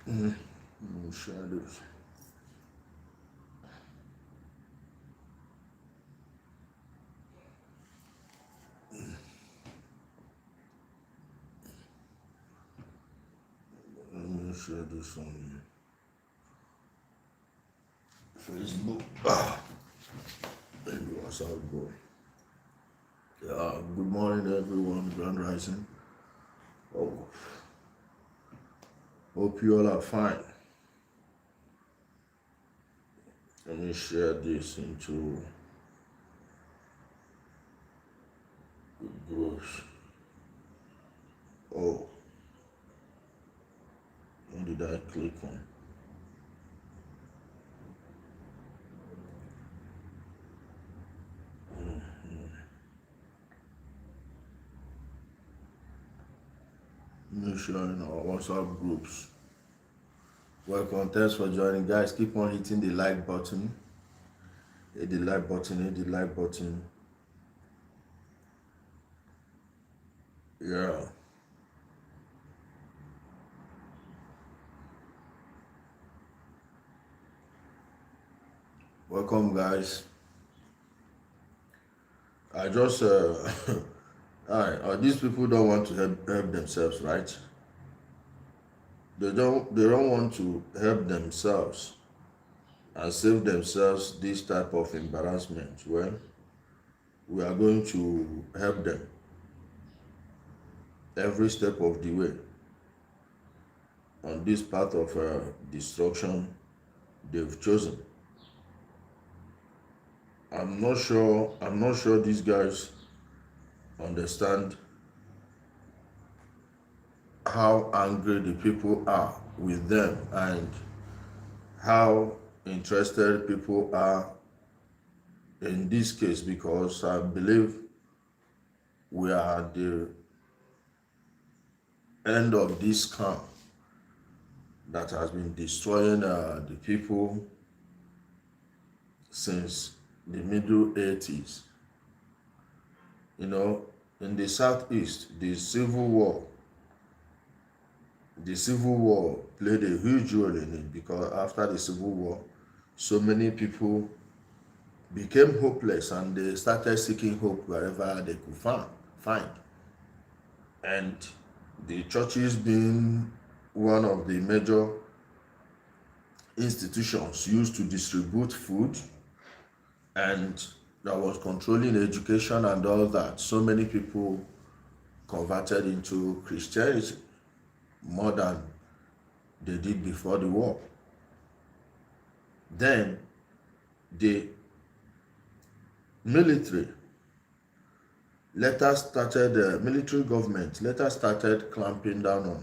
Shadows. Let me share this on Facebook. Maybe what's up, bro? Yeah, good morning, everyone. Grand Rising. Oh, hope you all are fine. Let me share this into the groups. Oh, what did I click on? Let me share in our WhatsApp groups. Welcome, thanks for joining, guys. Keep on hitting the like button. Hit the like button. Hit the like button. Yeah. Welcome, guys. I just alright. These people don't want to help themselves, right? They don't want to help themselves and save themselves this type of embarrassment. Well, we are going to help them every step of the way on this path of destruction they've chosen. I'm not sure these guys understand how angry the people are with them and how interested people are in this case, because I believe we are at the end of this scam that has been destroying the people since the middle 80s. You know, in the Southeast, the Civil War played a huge role in it, because after the Civil War, so many people became hopeless and they started seeking hope wherever they could find. And the churches being one of the major institutions used to distribute food and that was controlling education and all that, so many people converted into Christianity more than they did before the war. Then the military military government later started clamping down on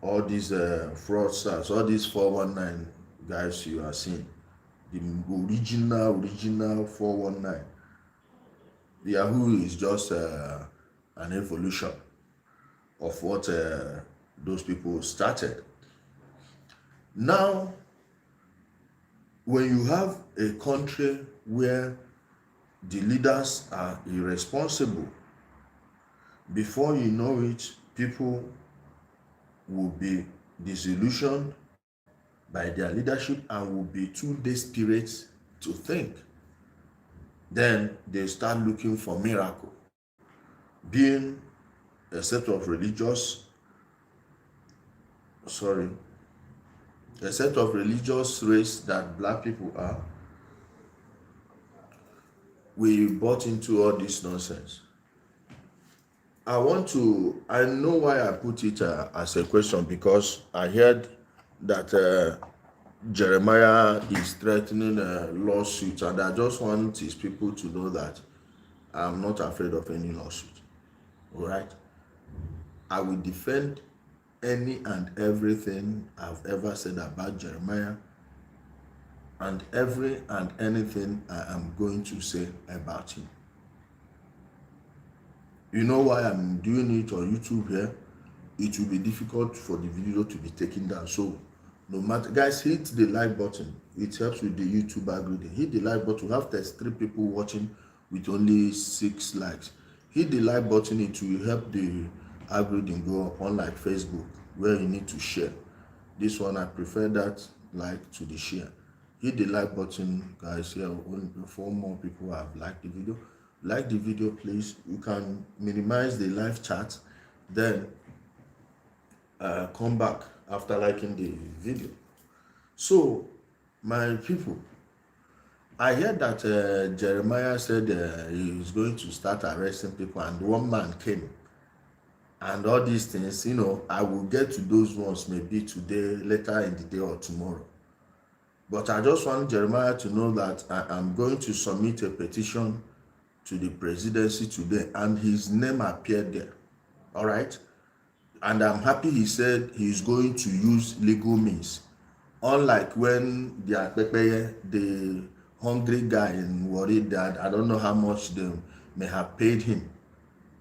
all these fraudsters, all these 419 guys you are seeing, the original 419. Yahoo is just an evolution of what those people started. Now, when you have a country where the leaders are irresponsible, before you know it, people will be disillusioned by their leadership and will be too desperate to think. Then they start looking for miracle. Being a set of religious race that black people are, we bought into all this nonsense. I know why I put it as a question, because I heard that Jeremiah is threatening a lawsuit, and I just want his people to know that I'm not afraid of any lawsuit. All right? I will defend any and everything I've ever said about Jeremiah, and every and anything I am going to say about him. You know why I'm doing it on YouTube here? It will be difficult for the video to be taken down. So no matter, guys, hit the like button. It helps with the YouTube algorithm. Hit the like button. We have 33 people watching with only 6 likes. Hit the like button. It will help the algorithm go up, unlike Facebook, where you need to share. This one I prefer that like to the share. Hit the like button, guys. Here, four more people have liked the video. Like the video, please. You can minimize the live chat, then come back after liking the video. So, my people, I heard that Jeremiah said he is going to start arresting people, and one man came. And all these things, I will get to those ones maybe today, later in the day, or tomorrow. But I just want Jeremiah to know that I am going to submit a petition to the presidency today, and his name appeared there. All right? And I'm happy he said he's going to use legal means. Unlike when the hungry guy in worried that I don't know how much they may have paid him.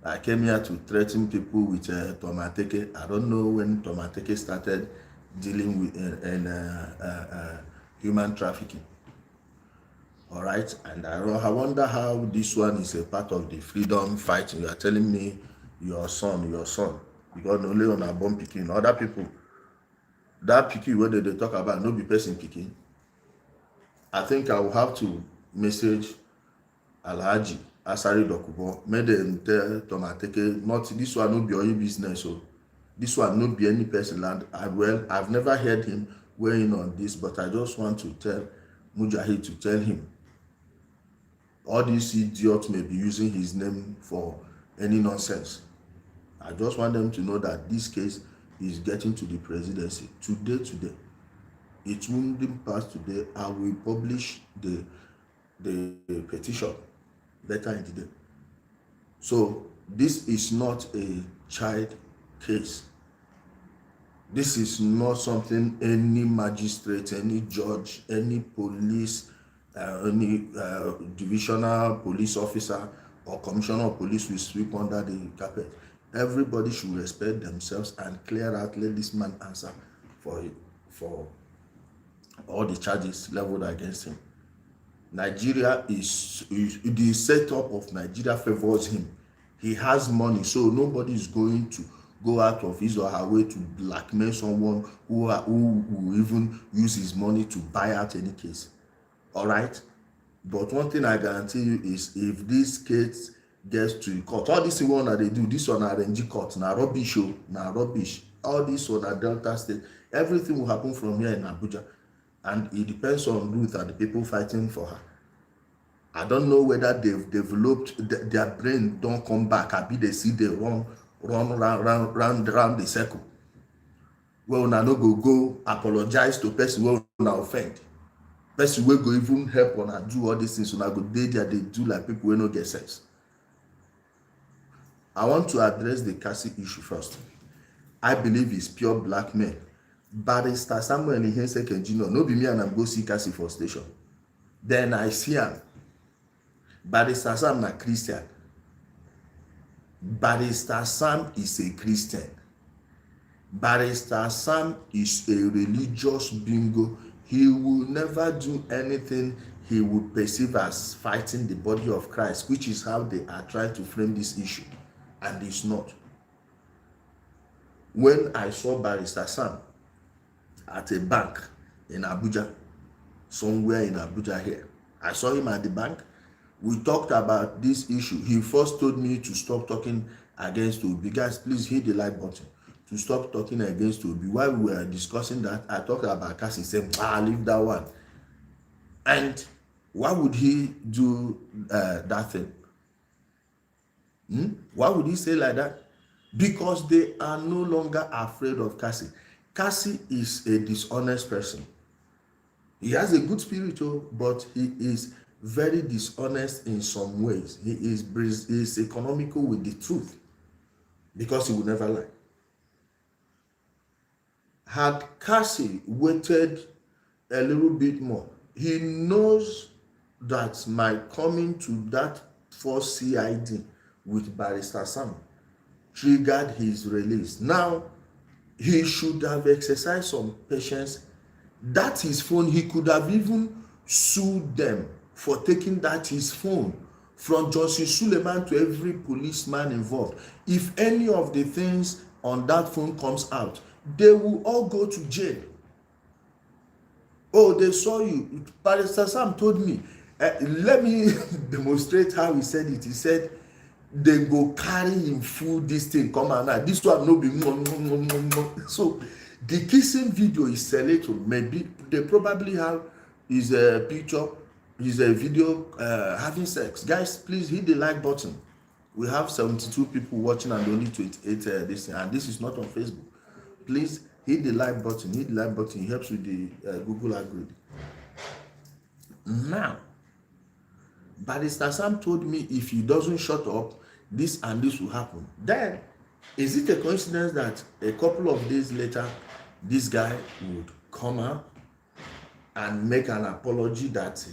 I came here to threaten people with Tomateke. I don't know when Tomateke started dealing with human trafficking. All right, and I wonder how this one is a part of the freedom fighting. You are telling me your son, because only on a bomb picking. Other people, that picking where they talk about no be person picking. I think I will have to message Alhaji Asari Dokubo, made them tell Tomateke, not this one no be your business, so this one no be any person land. I've never heard him weighing on this, but I just want to tell Mujahid to tell him all these idiots may be using his name for any nonsense. I just want them to know that this case is getting to the presidency today. It won't pass today. I will publish the petition later in the day. So this is not a child case. This is not something any magistrate, any judge, any police, any divisional police officer or commissioner of police will sweep under the carpet. Everybody should respect themselves and clear out, let this man answer for all the charges leveled against him. Nigeria is the setup of Nigeria favors him. He has money, so nobody is going to go out of his or her way to blackmail someone who will even use his money to buy out any case. All right, but one thing I guarantee you is if this case gets to court, all this one that they do, this one are RNG court, na rubbish, all this one are Delta State, everything will happen from here in Abuja, and it depends on Ruth and the people fighting for her. I don't know whether they've developed their brain don't come back, I be they see they run round the circle. Well, now no go apologize to person wey una offend. Person wey go even help una do all these things, una go dey there dey do like people wey no get sense. I want to address the Kassy issue first. I believe it's pure blackmail. Barrister Samuel Ihenseke Jr. no be me and I'm go see Kassy for station. Then I see am. Barrister Sam na Christian. Barrister Sam is a Christian. Barrister Sam is a religious bingo. He will never do anything he would perceive as fighting the body of Christ, which is how they are trying to frame this issue, and it's not. When I saw Barrister Sam at a bank in Abuja, somewhere in Abuja here, I saw him at the bank. We talked about this issue. He first told me to stop talking against Obi. Guys, please hit the like button to stop talking against Obi. While we were discussing that, I talked about Kassy, said, leave that one. And why would he do that thing? Why would he say like that? Because they are no longer afraid of Kassy. Kassy is a dishonest person. He has a good spirit, but he is very dishonest in some ways. He is economical with the truth because he will never lie. Had Kassy waited a little bit more, he knows that my coming to that first CID with Barrister Sam triggered his release. Now, he should have exercised some patience. That his phone, he could have even sued them for taking that his phone, from Johnson Suleiman to every policeman involved. If any of the things on that phone comes out, they will all go to jail. Oh, they saw you. Pastor Sam told me, let me demonstrate how he said it. He said, they go carry him food, this thing come out now. This one no be so the kissing video is selected. Maybe they probably have his picture, his video having sex. Guys, please hit the like button. We have 72 people watching and only 28 this thing, and this is not on Facebook. Please hit the like button. Hit the like button. It helps with the Google algorithm. Now, Barrister Sam told me if he doesn't shut up, this and this will happen. Then, is it a coincidence that a couple of days later, this guy would come out and make an apology that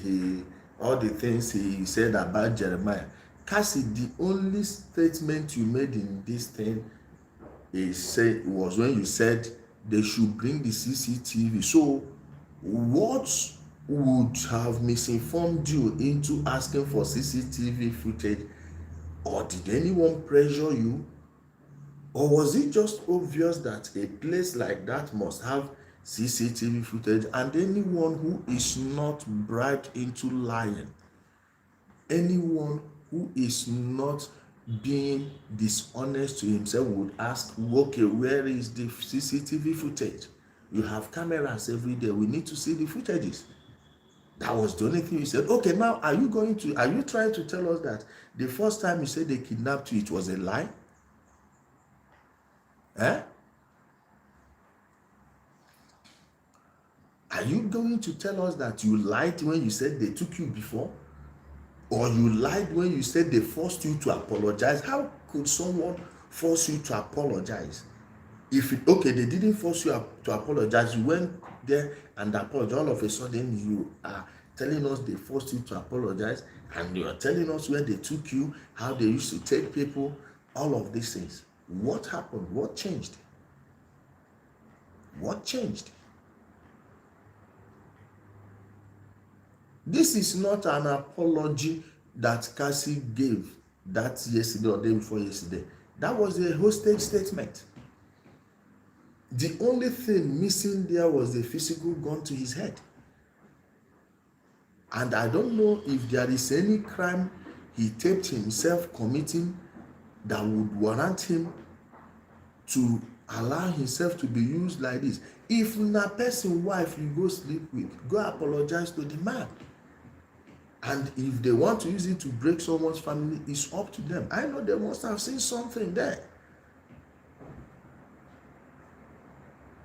all the things he said about Jeremiah? Kassy, the only statement you made in this thing was when you said they should bring the CCTV. So, what would have misinformed you into asking for CCTV footage? Or did anyone pressure you? Or was it just obvious that a place like that must have CCTV footage, and anyone who is not bribed into lying, anyone who is not being dishonest to himself would ask, okay, where is the CCTV footage? You have cameras every day. We need to see the footages. That was the only thing you said. Okay, now are you trying to tell us that the first time you said they kidnapped you, it was a lie? Eh? Are you going to tell us that you lied when you said they took you before? Or you lied when you said they forced you to apologize? How could someone force you to apologize? They didn't force you to apologize. You went there and apologized. All of a sudden, you are telling us they forced you to apologize, and you are telling us where they took you, how they used to take people, all of these things. What happened? What changed? What changed? This is not an apology that Kassy gave that yesterday or day before yesterday. That was a hostage statement. The only thing missing there was a physical gun to his head. And I don't know if there is any crime he taped himself committing that would warrant him to allow himself to be used like this. If na person wife you go sleep with, go apologize to the man. And if they want to use it to break someone's family, it's up to them. I know they must have seen something there.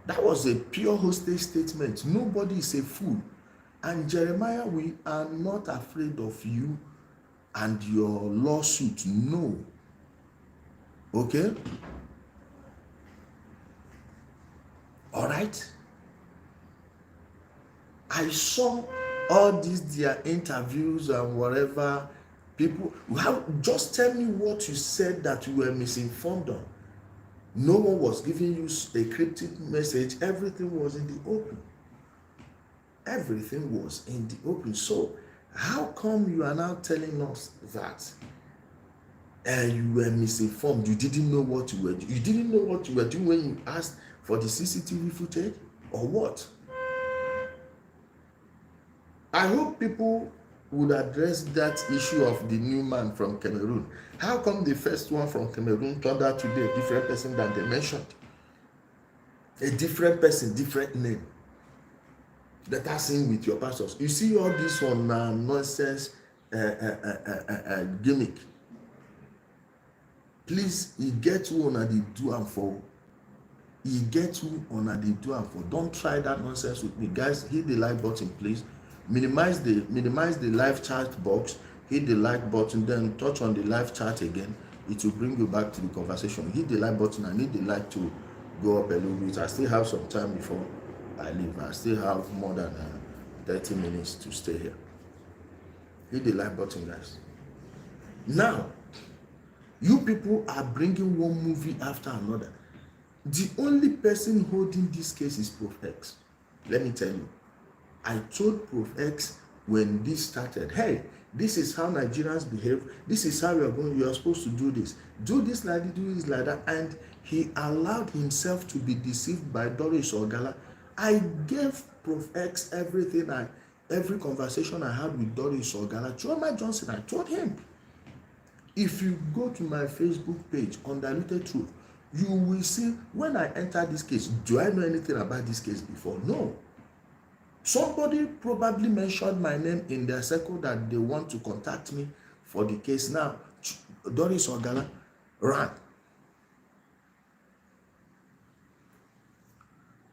That was a pure hostage statement. Nobody is a fool. And Jeremiah, we are not afraid of you and your lawsuit. No. Okay? All right? I saw all these their interviews and whatever. People, just tell me what you said that you were misinformed on. No one was giving you a cryptic message. Everything was in the open. Everything was in the open. So how come you are now telling us that you were misinformed? You didn't know what you were doing. You didn't know what you were doing when you asked for the CCTV footage, or what? I hope people would address that issue of the new man from Cameroon. How come the first one from Cameroon turned out to be a different person than they mentioned? A different person, different name. That has in with your pastors. You see all this one nonsense gimmick. Please, you get who on the do and for. You get who on the do and for. Don't try that nonsense with me, guys. Hit the like button, please. Minimize the live chat box. Hit the like button, then touch on the live chat again. It will bring you back to the conversation. Hit the like button. I need the like to go up a little bit. I still have some time before I leave. I still have more than 30 minutes to stay here. Hit the like button, guys. Now, you people are bringing one movie after another. The only person holding this case is Prof X. Let me tell you. I told Prof X when this started, hey, this is how Nigerians behave. This is how you are supposed to do this. Do this like that. And he allowed himself to be deceived by Doris Ogala. I gave Prof X every conversation I had with Doris Ogala. Chioma Johnson, I told him, if you go to my Facebook page, Undiluted Truth, you will see when I enter this case, do I know anything about this case before? No. Somebody probably mentioned my name in their circle that they want to contact me for the case. Now, Doris Ogala ran.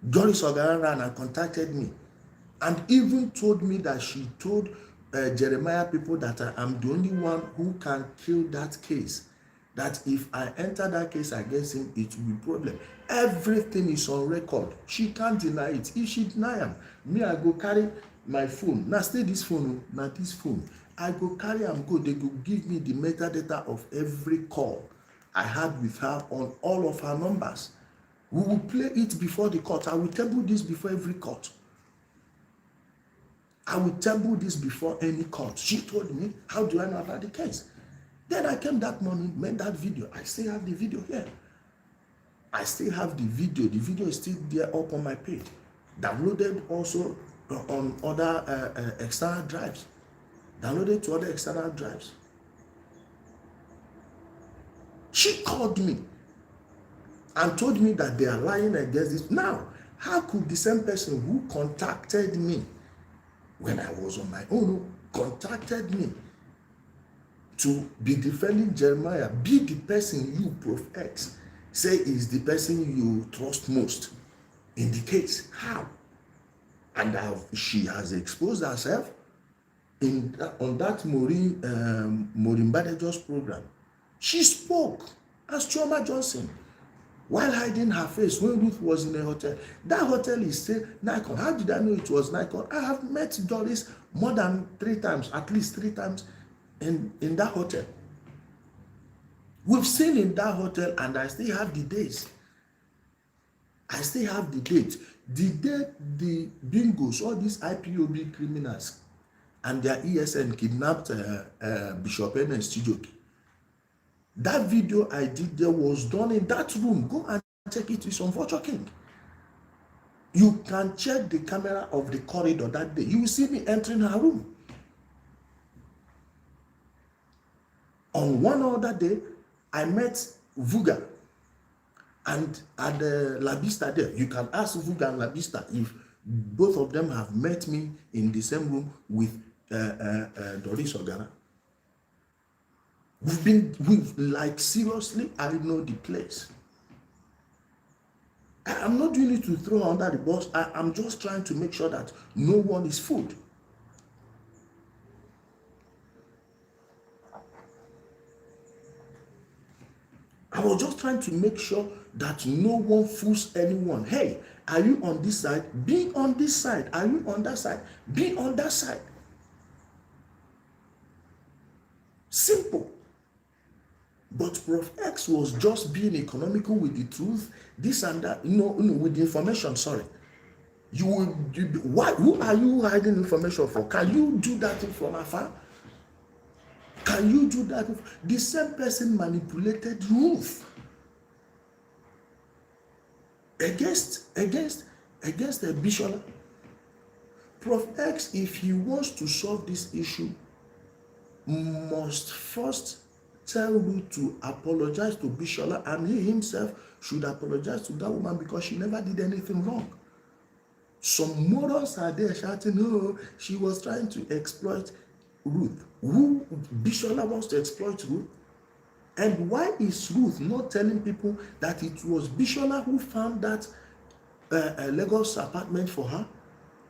Doris Ogala ran and contacted me and even told me that she told Jeremiah people that I am the only one who can kill that case. That if I enter that case against him, it will be a problem. Everything is on record. She can't deny it. If she deny am, me I go carry my phone. Now stay this phone, now this phone. I go carry am go. They go give me the metadata of every call I had with her on all of her numbers. We will play it before the court. I will table this before every court. I will table this before any court. She told me, how do I know about the case? Then I came that morning, made that video. I still have the video here. I still have the video. The video is still there up on my page. Downloaded also on other external drives. Downloaded to other external drives. She called me and told me that they are lying against this. Now, how could the same person who contacted me when I was on my own, contacted me to be defending Jeremiah, be the person you, Prof X, say is the person you trust most in the case? How? And she has exposed herself on that Maureen Badejo's program. She spoke as Chioma Johnson while hiding her face when Ruth was in a hotel. That hotel is still Nikon. How did I know it was Nikon? I have met Doris more than 3 times, at least 3 times in that hotel. We've seen in that hotel, and I still have the days. I still have the date. The day the bingos, all these IPOB criminals and their ESN kidnapped Bishop Ernest Chijoke. That video I did there was done in that room. Go and check it. It's on Vulture King. You can check the camera of the corridor that day. You will see me entering her room. On one other day, I met Vuga and at the La Vista there. You can ask Vuga and La Vista if both of them have met me in the same room with Doris Ogala. We've like seriously, I know the place. I'm not doing it to throw under the bus. I'm just trying to make sure that no one is fooled. I was just trying to make sure that no one fools anyone. Hey, are you on this side? Be on this side. Are you on that side? Be on that side. Simple. But Prof X was just being economical with the truth, this and that, with the information, sorry. Who are you hiding information for? Can you do that from afar? Can you do that? The same person manipulated Ruth against the Bishop. Prof X, if he wants to solve this issue, must first tell Ruth to apologize to Bishola, and he himself should apologize to that woman because she never did anything wrong. Some morons are there shouting, oh, she was trying to exploit Ruth. Who Bishola wants to exploit Ruth? And why is Ruth not telling people that it was Bishola who found that Lagos apartment for her?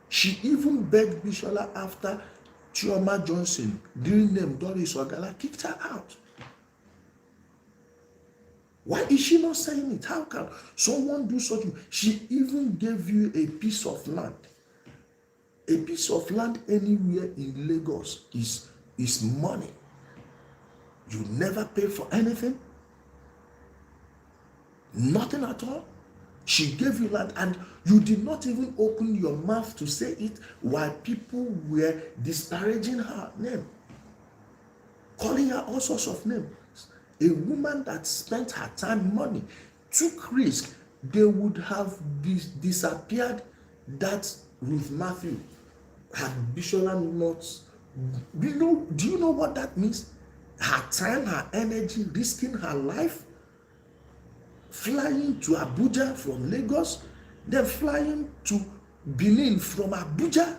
She even begged Bishola after Chioma Johnson, during name Doris Ogala, kicked her out. Why is she not saying it? How can someone do such? She even gave you a piece of land. A piece of land anywhere in Lagos is money. You never pay for anything. Nothing at all. She gave you land and you did not even open your mouth to say it while people were disparaging her name, calling her all sorts of names. A woman that spent her time, money took risk, they would have disappeared that Ruth Matthew had Bishola not. Do you know what that means? Her time, her energy, risking her life, flying to Abuja from Lagos, then flying to Benin from Abuja.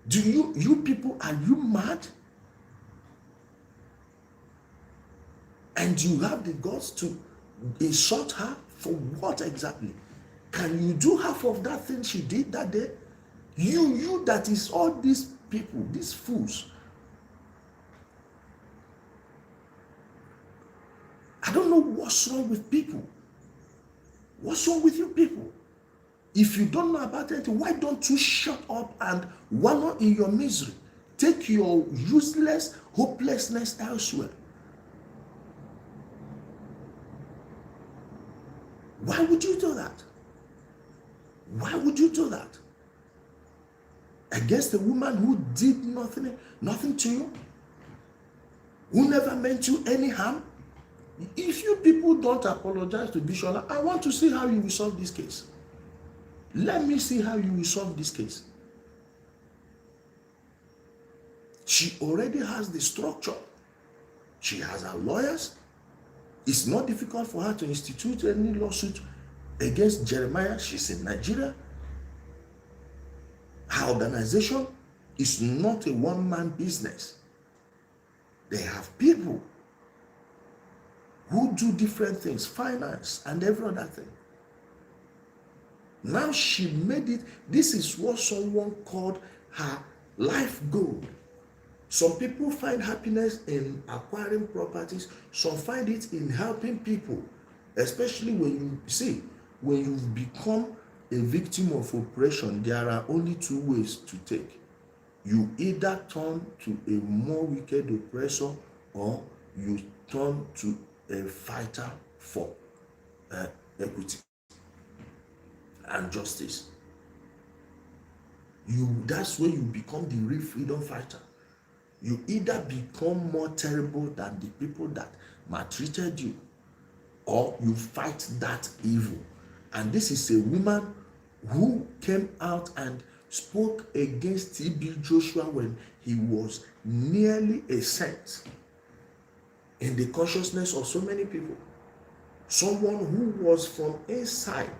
Do you people, are you mad? And you have the guts to insult her for what exactly? Can you do half of that thing she did that day? You that is all these people, these fools. I don't know what's wrong with people. What's wrong with you people? If you don't know about it, why don't you shut up and wallow in your misery? Take your useless hopelessness elsewhere. Why would you do that? Why would you do that? Against a woman who did nothing to you, who never meant you any harm? If you people don't apologize to Bishola, I want to see how you will solve this case. Let me see how you will solve this case. She already has the structure. She has her lawyers. It's not difficult for her to institute any lawsuit against Jeremiah. She's in Nigeria. Her organization is not a one-man business. They have people who do different things, finance and every other thing. Now she made it. This is what someone called her life goal. Some people find happiness in acquiring properties. Some find it in helping people, especially when you've become a victim of oppression. There are only two ways to take. You either turn to a more wicked oppressor, or you turn to a fighter for equity and justice. That's where you become the real freedom fighter. You either become more terrible than the people that maltreated you, or you fight that evil. And this is a woman who came out and spoke against T.B. Joshua when he was nearly a saint in the consciousness of so many people. Someone who was from inside,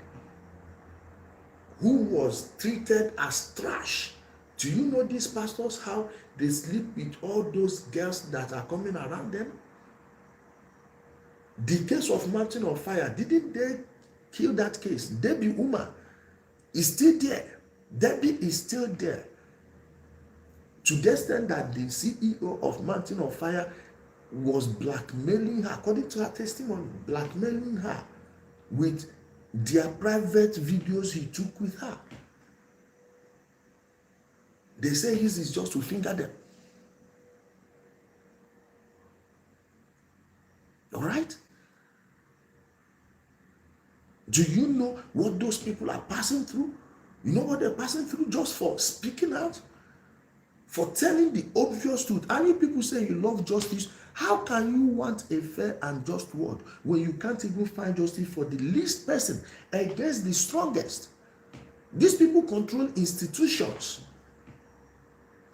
who was treated as trash. Do you know these pastors, how they sleep with all those girls that are coming around them? The case of Mountain of Fire, didn't they kill that case? Debbie Uma is still there. Debbie is still there. To the extent that the CEO of Mountain of Fire was blackmailing her, according to her testimony, blackmailing her with their private videos he took with her. They say his is just to finger them. All right? Do you know what those people are passing through? You know what they're passing through just for speaking out? For telling the obvious truth. And you people say you love justice. How can you want a fair and just word when you can't even find justice for the least person against the strongest? These people control institutions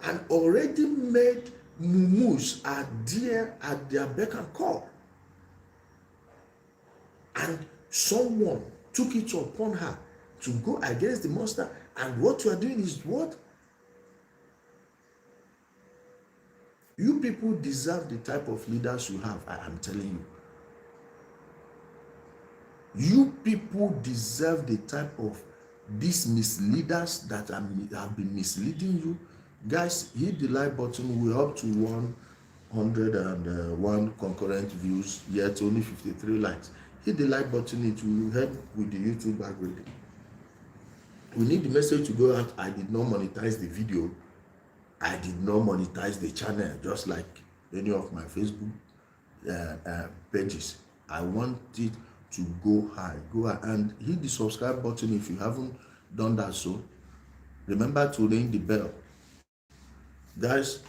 and already made mumus at their beck and call. And someone took it upon her to go against the monster. And what you are doing is what? You people deserve the type of leaders you have, I am telling you. You people deserve the type of these misleaders that have been misleading you. Guys, hit the like button. We're up to 101 concurrent views, yet only 53 likes. Hit the like button. It will help with the YouTube algorithm. We need the message to go out. I did not monetize the video. I did not monetize the channel, just like any of my Facebook pages. I want it to go high. Go high and hit the subscribe button if you haven't done that. So remember to ring the bell. Guys,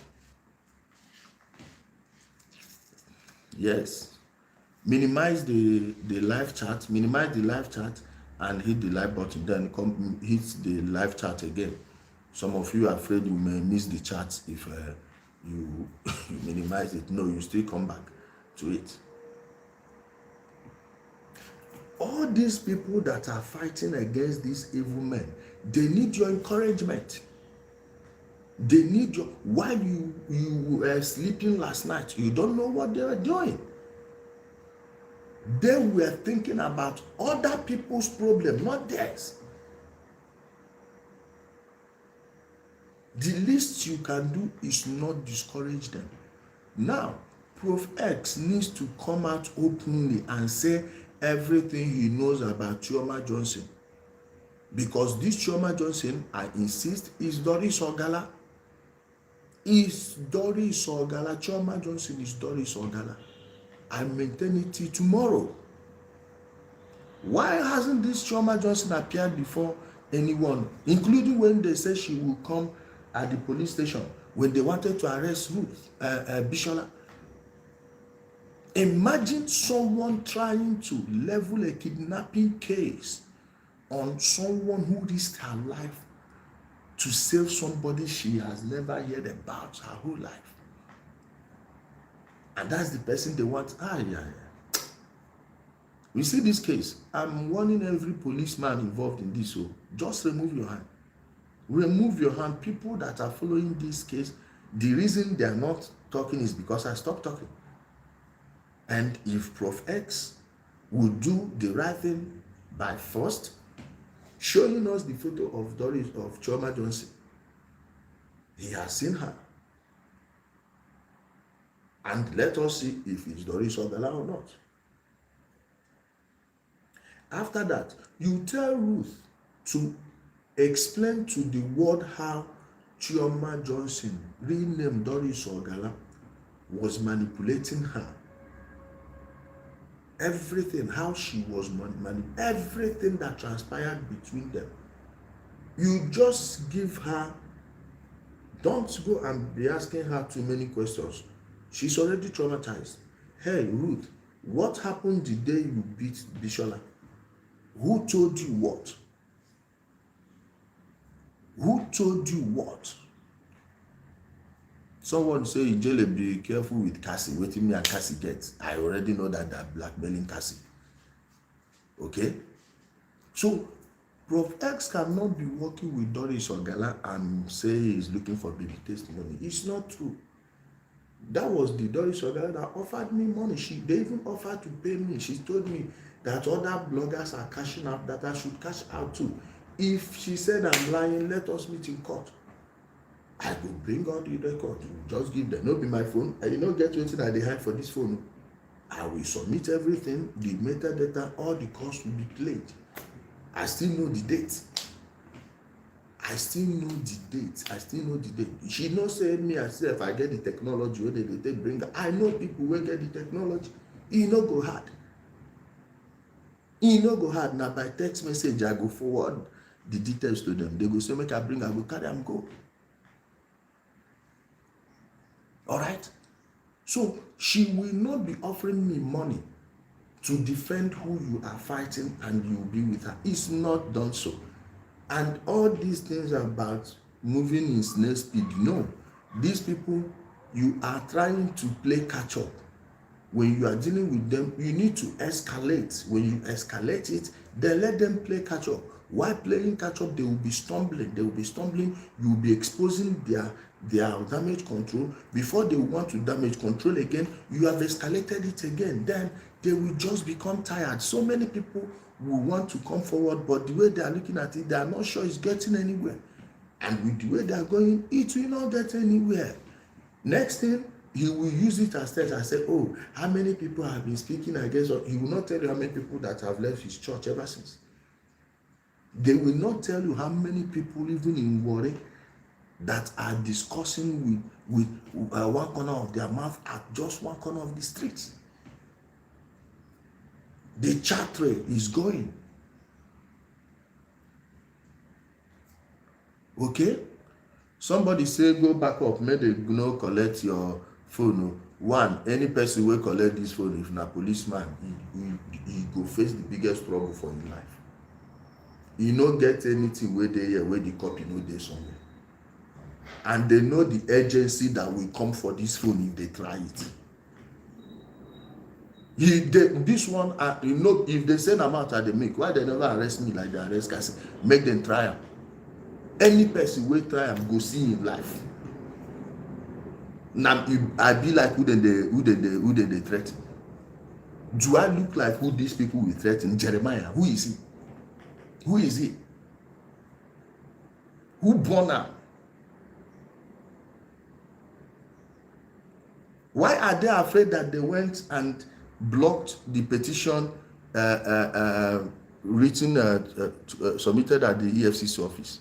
yes, Minimize the live chat, and hit the like button, then come hit the live chat again. Some of you are afraid you may miss the chat if you you minimize it. No, you still come back to it. All these people that are fighting against these evil men, they need your encouragement. They need your, while you were sleeping last night, you don't know what they were doing. They were thinking about other people's problem, not theirs. The least you can do is not discourage them. Now, Prof X needs to come out openly and say everything he knows about Chioma Johnson. Because this Chioma Johnson, I insist, is Doris Ogala. Chioma Johnson is Doris Ogala. I maintain it till tomorrow. Why hasn't this Chioma Johnson appeared before anyone, including when they said she will come at the police station when they wanted to arrest Ruth Bishola? Imagine someone trying to level a kidnapping case on someone who risked her life to save somebody she has never heard about her whole life. And that's the person they want. You see this case, I'm warning every policeman involved in this. So just remove your hand. Remove your hand. People that are following this case, the reason they are not talking is because I stopped talking. And if Prof X would do the right thing by first showing us the photo of Chioma Johnson, he has seen her, and let us see if it's Doris Ogala or not. After that, you tell Ruth to explain to the world how Chioma Johnson, renamed Doris Ogala, was manipulating her. Everything, how she was everything that transpired between them. You just give her, don't go and be asking her too many questions. She's already traumatized. Hey, Ruth, what happened the day you beat Bishola? Who told you what? Who told you what? Someone say, Ijele, be careful with Kassy. Waiting me and Kassy gets. I already know that they're blackmailing Kassy. Okay? So, Prof X cannot be working with Doris Ogala and say he's looking for baby testimony. It's not true. That was the Doris Ogala that offered me money. They even offered to pay me. She told me that other bloggers are cashing out, that I should cash out too. If she said I'm lying, let us meet in court. I will bring out the record. Just give them. Not be my phone. I did not get anything that they had for this phone. I will submit everything, the metadata, all the costs will be played. I still know the date. She not say me herself, I get the technology where they bring. I know people will get the technology. E no go hard. Now by text message, I go forward the details to them. They go say, make I bring, I go carry them go. All right? So she will not be offering me money to defend who you are fighting and you will be with her. It's not done so. And all these things about moving in snail speed, no. These people, you are trying to play catch up. When you are dealing with them, you need to escalate. When you escalate it, then let them play catch up. While playing catch up, they will be stumbling. You will be exposing their damage control. Before they want to damage control again, you have escalated it again. Then they will just become tired. So many people will want to come forward, but the way they are looking at it, they are not sure it's getting anywhere. And with the way they are going, it will not get anywhere. Next thing, he will use it as text and say, oh, how many people have been speaking against us? He will not tell you how many people that have left his church ever since. They will not tell you how many people, even in Warri, that are discussing with one corner of their mouth at just one corner of the street. The chat trail is going. Okay? Somebody say, go back up, may they collect your phone. One, any person will collect this phone, if na policeman, he go face the biggest trouble for him life. He no get anything wey dey here wey the copy no dey somewhere, and they know the urgency that will come for this phone if they try it. This one, if they send am out at the make, why they never arrest me like they arrest Kassy? Make them try am. Any person wey try am go see him life. Now I be like who they threaten. Do I look like who these people will threaten? Jeremiah, who is he? Who is he? Who born am? Why are they afraid that they went and blocked the petition written submitted at the EFCC office?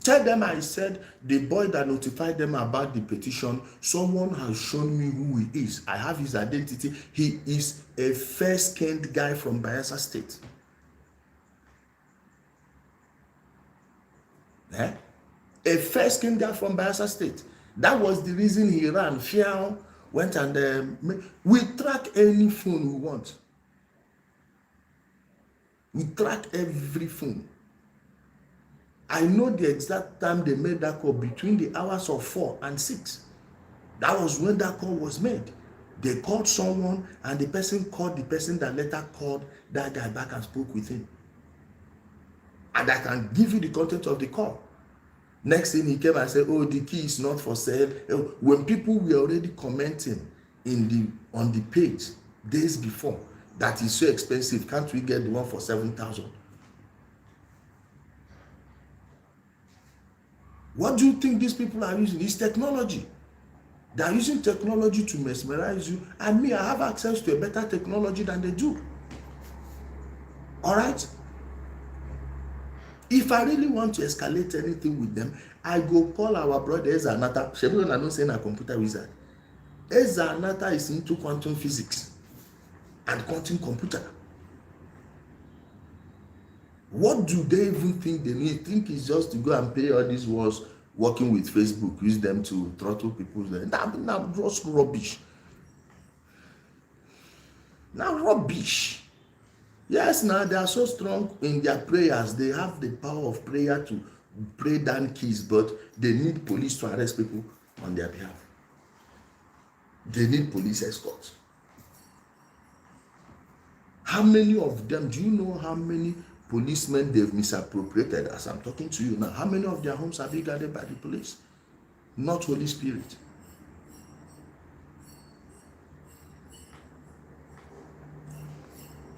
Tell them I said the boy that notified them about the petition, someone has shown me who he is. I have his identity. He is a fair-skinned guy from Bayelsa State. A fair-skinned guy from Bayelsa State. That was the reason he ran. Fiao went and we track any phone we want. We track every phone. I know the exact time they made that call, between the hours of 4 and 6. That was when that call was made. They called someone, and the person called the person that later called that guy back and spoke with him. And I can give you the content of the call. Next thing he came and said, oh, the key is not for sale. When people were already commenting on the page days before that is so expensive, can't we get the one for 7,000? What do you think these people are using? It's technology. They are using technology to mesmerize you. And me, I have access to a better technology than they do. All right? If I really want to escalate anything with them, I go call our brother Eza Anata. Shebulan, I'm not saying a computer wizard. Eza Anata is into quantum physics and quantum computer. What do they even think they need? Think it's just to go and pay all these wars working with Facebook, use them to throttle people. Now just rubbish. Now rubbish. Yes, now they are so strong in their prayers. They have the power of prayer to pray down keys, but they need police to arrest people on their behalf. They need police escorts. How many of them, do you know how many policemen they've misappropriated as I'm talking to you now? How many of their homes have been guarded by the police? Not Holy Spirit.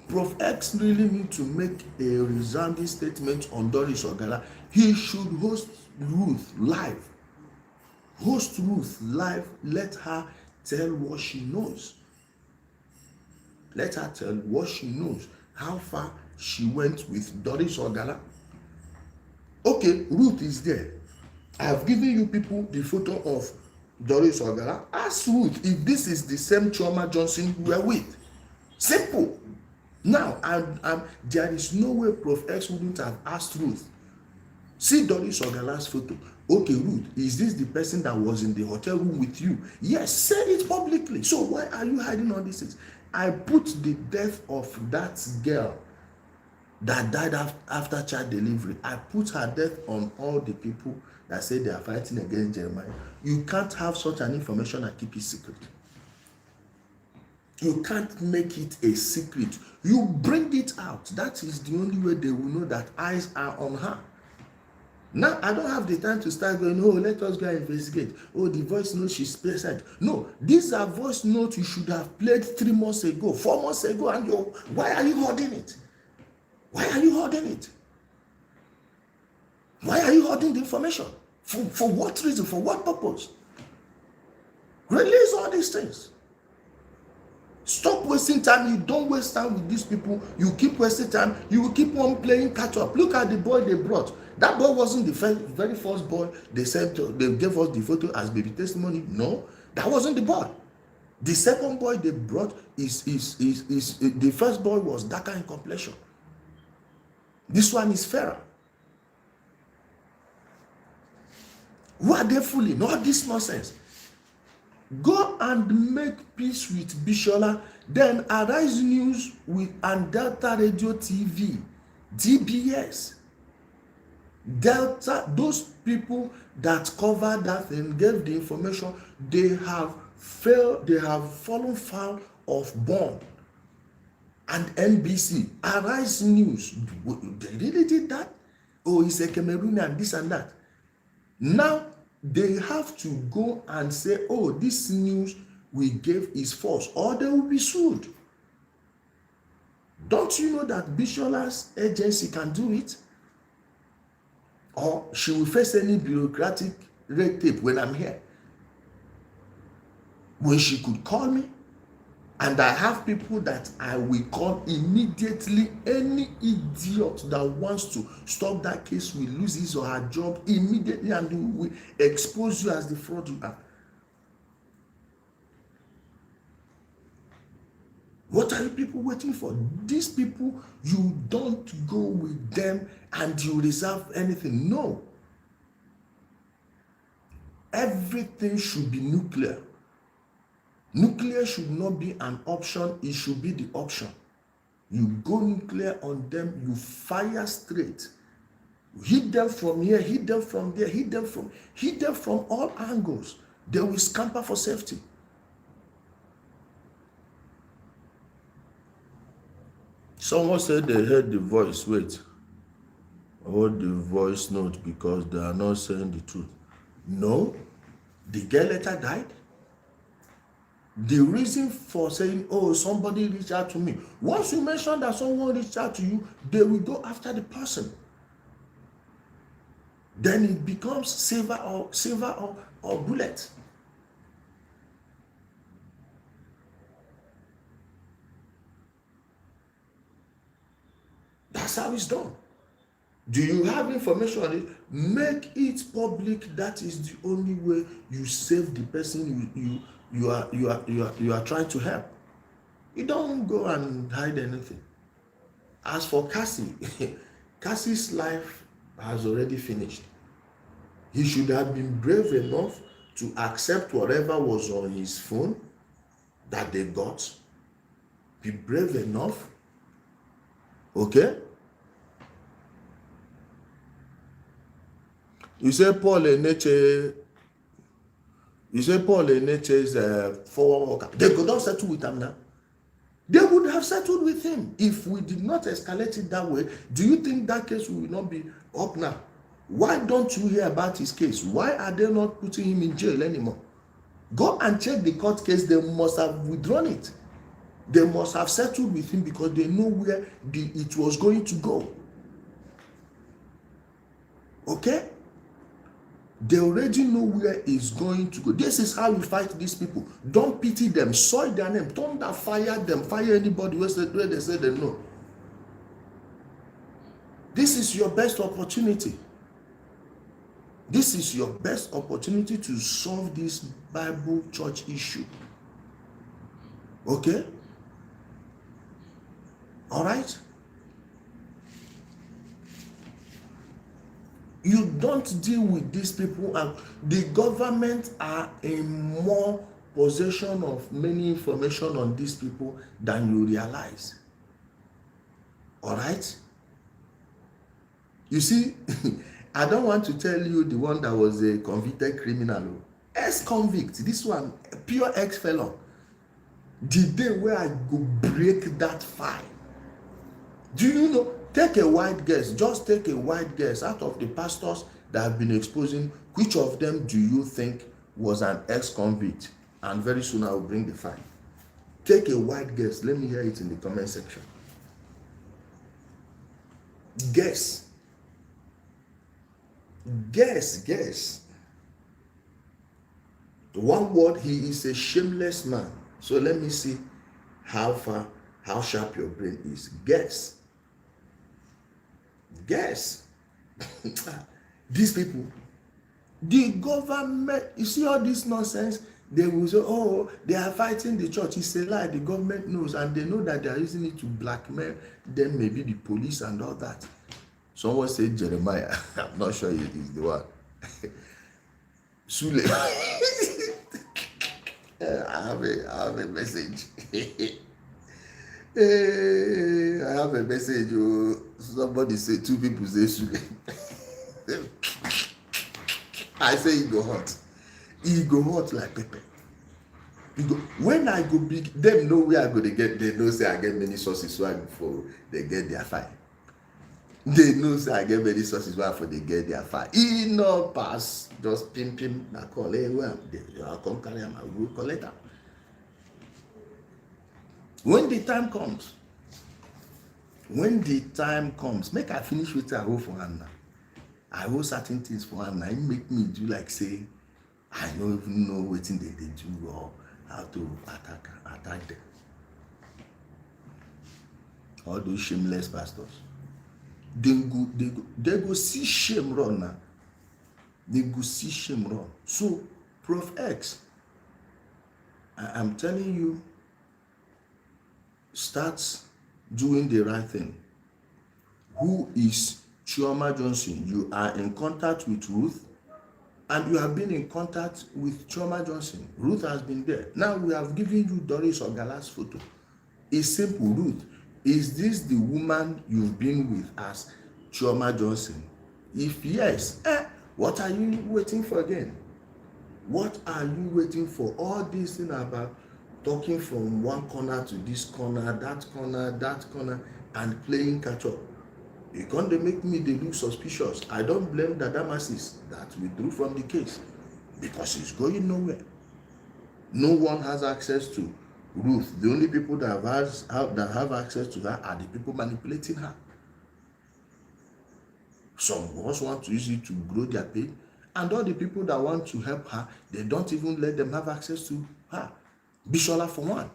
Prof X really need to make a resounding statement on Doris Ogala. He should host Ruth live. Host Ruth live. Let her tell what she knows. Let her tell what she knows. How far she went with Doris Ogala. Okay, Ruth is there. I have given you people the photo of Doris Ogala. Ask Ruth if this is the same Chioma Johnson we were with. Simple. Now, there is no way Prof X wouldn't have asked Ruth. See Doris Ogala's photo. Okay, Ruth, is this the person that was in the hotel room with you? Yes, said it publicly. So why are you hiding all these things? I put the death of that girl that died after child delivery. I put her death on all the people that say they are fighting against Jeremiah. You can't have such an information and keep it secret. You can't make it a secret. You bring it out. That is the only way they will know that eyes are on her. Now, I don't have the time to start going, oh, let us go and investigate. Oh, the voice note she said. No, these are voice notes you should have played 3 months ago, 4 months ago, and why are you holding it? Why are you holding it? Why are you holding the information? For what reason? For what purpose? Release all these things. Stop wasting time. You don't waste time with these people. You keep wasting time. You will keep on playing catch up. Look at the boy they brought. That boy wasn't the very first boy they sent. They gave us the photo as baby testimony. No, that wasn't the boy. The second boy they brought is the first boy was darker in complexion. This one is fairer. Who are they fooling? All this nonsense. Go and make peace with Bishola, then Arise News with and Delta Radio TV, DBS, Delta, those people that cover that thing, gave the information, they have failed, they have fallen foul of Bond and NBC. Arise News, they really did that? Oh, it's a Cameroonian, this and that. Now, they have to go and say, oh, this news we gave is false, or they will be sued. Don't you know that Bishola's agency can do it? Or she will face any bureaucratic red tape when I'm here. When she could call me, and I have people that I will call immediately. Any idiot that wants to stop that case will lose his or her job immediately, and will expose you as the fraud you are. What are you people waiting for? These people, you don't go with them and you reserve anything. No. Everything should be nuclear. Nuclear should not be an option, it should be the option. You go nuclear on them, you fire straight. Hit them from here, hit them from there, hit them from all angles. They will scamper for safety. Someone said they heard the voice. Wait. Hold the voice note because they are not saying the truth. No. The girl later died. The reason for saying, oh, somebody reached out to me. Once you mention that someone reached out to you, they will go after the person. Then it becomes silver or bullet. That's how it's done. Do you have information on it? Make it public. That is the only way you save the person you are trying to help. You don't go and hide anything. As for Kassy, Kassy's life has already finished. He should have been brave enough to accept whatever was on his phone that they got. Be brave enough. Okay? You say Paul Eneche is forward worker. They could not settle with him now. They would have settled with him if we did not escalate it that way. Do you think that case will not be up now? Why don't you hear about his case? Why are they not putting him in jail anymore? Go and check the court case. They must have withdrawn it. They must have settled with him because they know where it was going to go. Okay? They already know where it's going to go. This is how we fight these people. Don't pity them. Soil their name. Don't fire them. Fire anybody where they say they know. This is your best opportunity. This is your best opportunity to solve this Bible church issue. Okay? All right? You don't deal with these people, and the government are in more possession of many information on these people than you realize. All right? You see, I don't want to tell you the one that was a convicted criminal. Ex-convict, this one, pure ex-felon. The day where I go break that file. Do you know? Take a wide guess. Just take a wide guess. Out of the pastors that have been exposing, which of them do you think was an ex-convict? And very soon I will bring the file. Take a wide guess. Let me hear it in the comment section. Guess. Guess. One word, he is a shameless man. So let me see how sharp your brain is. Guess. These people, the government, you see all this nonsense, they will say, oh, they are fighting the church. It's a lie. The government knows, and they know that they are using it to blackmail them, maybe the police and all that. Someone said Jeremiah. I'm not sure he is the one. Sule. I have a message. I have a message. Oh, somebody say, two people say Sule. I say e go hot. E go hot like pepper. E go, when I go big, them know where I go dey get. They know say I get many sources so I for they get their file. They know say I get many sources where for they get their file. E no pass just pim na call. Hey, well, I come carry am, I go collect am. When the time comes, make I finish wetin I hold for hand now. I hold certain things for hand now. It make me do like say I don't even know wetin they do or how to attack them. All those shameless pastors. They go see shame run now. They go see shame run. So, Prof X, I'm telling you, start doing the right thing. Who is Chioma Johnson? You are in contact with Ruth, and you have been in contact with Chioma Johnson. Ruth has been there. Now we have given you Doris Ogala's photo. It's simple. Ruth, is this the woman you've been with as Chioma Johnson? If yes, what are you waiting for again? What are you waiting for? All this thing about talking from one corner to this corner, that corner, and playing catch up. You can't make me they look suspicious. I don't blame the Damasis that withdrew from the case because it's going nowhere. No one has access to Ruth. The only people that have access to her are the people manipulating her. Some of us want to use it to grow their pay, and all the people that want to help her, they don't even let them have access to her. Bishola for one.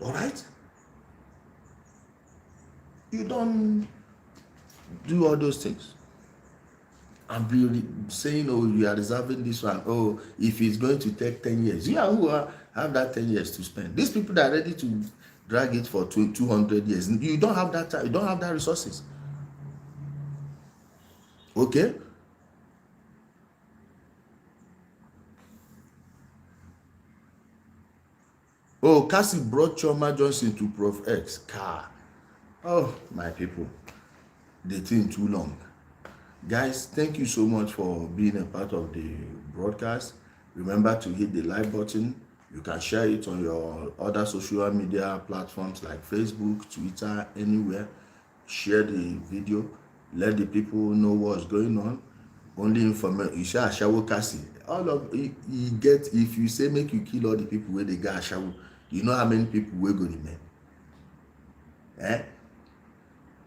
All right? You don't do all those things and be saying, oh, you are reserving this one. Oh, if it's going to take 10 years. You are who have that 10 years to spend. These people that are ready to drag it for 200 years. You don't have that time. You don't have that resources. Okay? Oh, Kassy brought Chioma Johnson to Prof X. Car. Oh, my people. The thing too long. Guys, thank you so much for being a part of the broadcast. Remember to hit the like button. You can share it on your other social media platforms like Facebook, Twitter, anywhere. Share the video. Let the people know what's going on. Only information. You say Ashawo Kassy. All of you get, if you say make you kill all the people where they got Ashawo, you know how many people will go remain.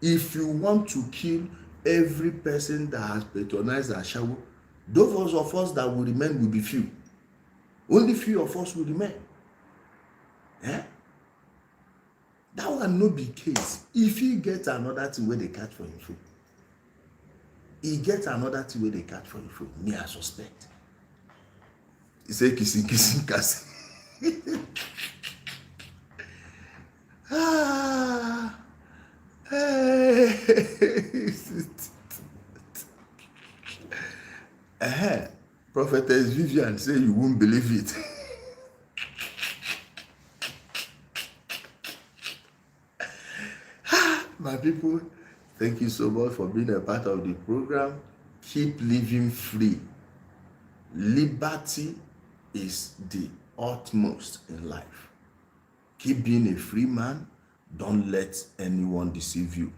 If you want to kill every person that has patronized Ashawo, those of us that will remain will be few. Only few of us will remain. That one no be case. If he get another thing where they catch for him food, he get another thing where they catch for him food. Me, I suspect. He say kissing Kassy. Prophetess Vivian say you won't believe it. My people, thank you so much for being a part of the program. Keep living free. Liberty is the utmost in life. Keep being a free man. Don't let anyone deceive you.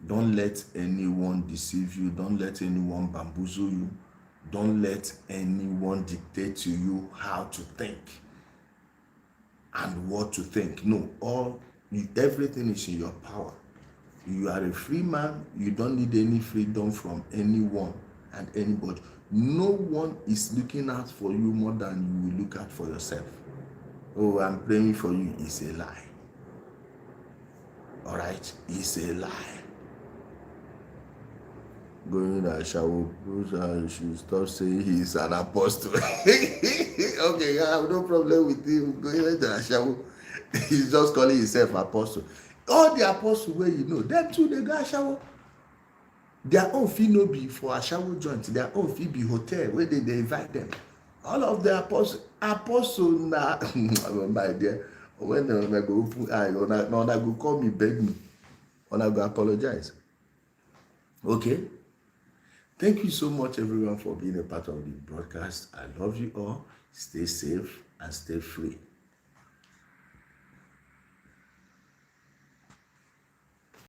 Don't let anyone deceive you. Don't let anyone bamboozle you. Don't let anyone dictate to you how to think and what to think. No, everything is in your power. You are a free man. You don't need any freedom from anyone and anybody. No one is looking out for you more than you will look out for yourself. Oh, I'm praying for you. It's a lie. All right? It's a lie. Going to Ashawo, should stop saying he's an apostle. Okay, I have no problem with him going to Ashawo. He's just calling himself apostle. All the apostles wey you know, them too dey go ashawo. Their own fit no be for ashawo joint, their own fit be hotel wey dey invite them. All of the apostle na my dear, when una go open eye, una go call me, beg me, una go apologize. Okay? Thank you so much, everyone, for being a part of the broadcast. I love you all. Stay safe and stay free.